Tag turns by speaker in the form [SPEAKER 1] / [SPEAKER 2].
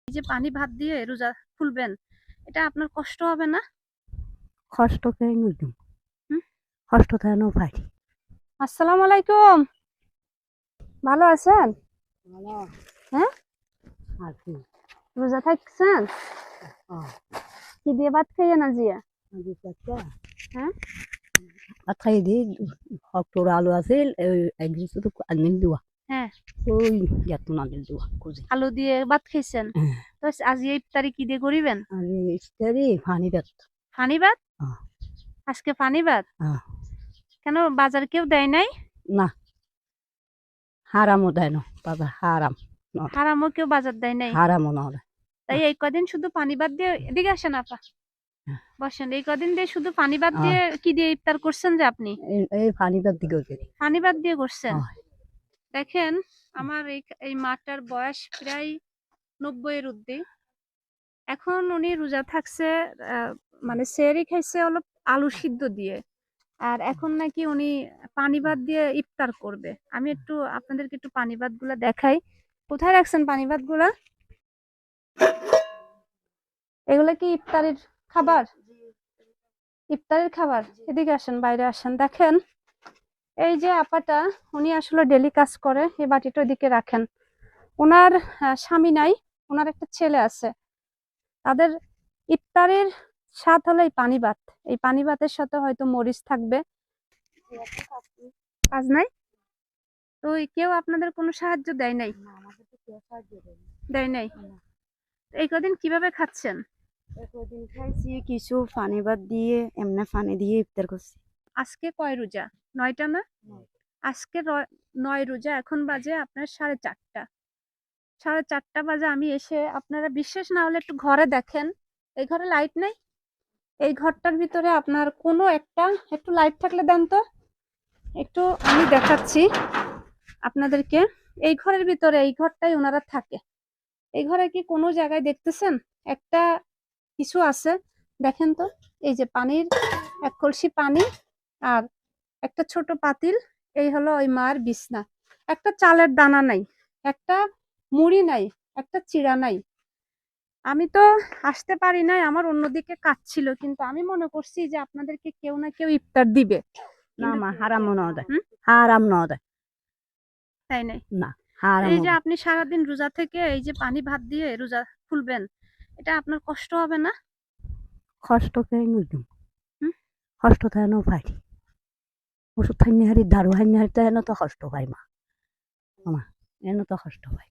[SPEAKER 1] এই যে পানি ভাত দিয়ে রোজা খুলবেন, এটা আপনার কষ্ট হবে না?
[SPEAKER 2] কষ্ট কেন হইতাম?
[SPEAKER 1] হুম?
[SPEAKER 2] কষ্ট কেন পাই?
[SPEAKER 1] আসসালামু আলাইকুম, ভালো আছেন?
[SPEAKER 2] ভালো
[SPEAKER 1] হ্যাঁ,
[SPEAKER 2] আছি।
[SPEAKER 1] রোজা থাকছেন? কি দিয়ে ভাত খাইয়ে না জিয়া? হ্যাঁ,
[SPEAKER 2] ভাত খাই দি হকটোর আলু আছিল একদিন শুধু আনিল দেওয়া
[SPEAKER 1] হ্যাঁ,
[SPEAKER 2] ওই ইয়াতো আনিল দেওয়া খুঁজে
[SPEAKER 1] আলু দিয়ে ভাত খাইছেন। তো আজ ইফতারি কি দিয়ে করিবেন?
[SPEAKER 2] আমি ইস্তারি পানি ভাত।
[SPEAKER 1] পানি ভাত? আজকে পানি ভাত? কেন, বাজার কেউ দেয় নাই?
[SPEAKER 2] না, হারামও দেয় না বাবা, হারাম নয়,
[SPEAKER 1] হারামও কেউ বাজার দেয় নাই?
[SPEAKER 2] হারামও নয়।
[SPEAKER 1] তাই এই কদিন শুধু পানি ভাত দিয়ে, এদিকে আসেন আপা, বসেন। এই কদিন দিয়ে শুধু পানি ভাত দিয়ে কি দিয়ে ইফতার করছেন যে আপনি?
[SPEAKER 2] এই পানি ভাত দিকে
[SPEAKER 1] পানি ভাত দিয়ে করছেন? দেখেন, আমার এই মাটার বয়স প্রায় 90 এর ঊর্ধ্বে। এখন উনি রোজা থাকছে, মানে সেহরি খাইছে অলপ আলু সিদ্ধ দিয়ে, আর এখন নাকি উনি পানি ভাত দিয়ে ইফতার করবে। আমি একটু আপনাদেরকে একটু পানি ভাত গুলা দেখাই। কোথায় রাখছেন পানি ভাত গুলা? এগুলা কি ইফতারের খাবার? ইফতারের খাবার? এদিকে আসেন, বাইরে আসেন। দেখেন, এই যে আপাটা, উনি আসলে ডেলি কাজ করে। এই বাটিটা ওইদিকে রাখেন। ওনার স্বামী নাই, ওনার একটা ছেলে আছে। তাদের ইফতারের স্বাদ হলো এই পানি ভাত। এই পানি ভাতের সাথে হয়তো মরিচ থাকবে। কাজ নাই তো, কেউ আপনাদের কোনো সাহায্য দেয় নাই? দেয় নাই? এই কদিন কিভাবে খাচ্ছেন?
[SPEAKER 2] কদিন খাইছি কিছু পানি ভাত দিয়ে, এমনি পানি দিয়ে ইফতার করছি।
[SPEAKER 1] আজকে কয় রোজা? 9টা না? আজকে 9 রোজা। এখন বাজে আপনার 4:30। 4:30 বাজে আমি এসে, আপনারা বিশ্বাস না হলে একটু ঘরে দেখেন, এই ঘরে লাইট নাই। এই ঘরটার ভিতরে আপনার কোনো একটা, একটু লাইট থাকলে দেন তো একটু, আমি দেখাচ্ছি আপনাদেরকে। এই ঘরের ভিতরে, এই ঘরটাই ওনারা থাকে। এই ঘরে কি কোনো জায়গায় দেখতেছেন একটা কিছু আছে? দেখেন তো, এই যে পানির এক কলসি পানি আর একটা ছোট পাতিল, এই হলো ওই মার বিছনা। একটা চালের দানা নাই, একটা মুড়ি নাই, একটা চিড়া নাই। আমি তো আসতে পারি নাই, আমার অন্যদিকে কাজ ছিল, কিন্তু আমি মনে করছি যে আপনাদেরকে কেউ না কেউ ইফতার দিবে।
[SPEAKER 2] না মা, হারামও নয় দেয়,
[SPEAKER 1] হুম?
[SPEAKER 2] হারাম নয় দেয়,
[SPEAKER 1] তাই নাই?
[SPEAKER 2] না হারাম।
[SPEAKER 1] এই যে আপনি সারাদিন রোজা থেকে এই যে পানি ভাত দিয়ে রোজা খুলবেন, এটা আপনার কষ্ট হবে না?
[SPEAKER 2] কষ্ট কেন হইতাম?
[SPEAKER 1] হুম?
[SPEAKER 2] কষ্ট কেন পাই? ওষুধ খাইনি হারি, দারু খাইনি হারি, তো এনে তো কষ্ট পাই মা, মা এনে তো কষ্ট পাই।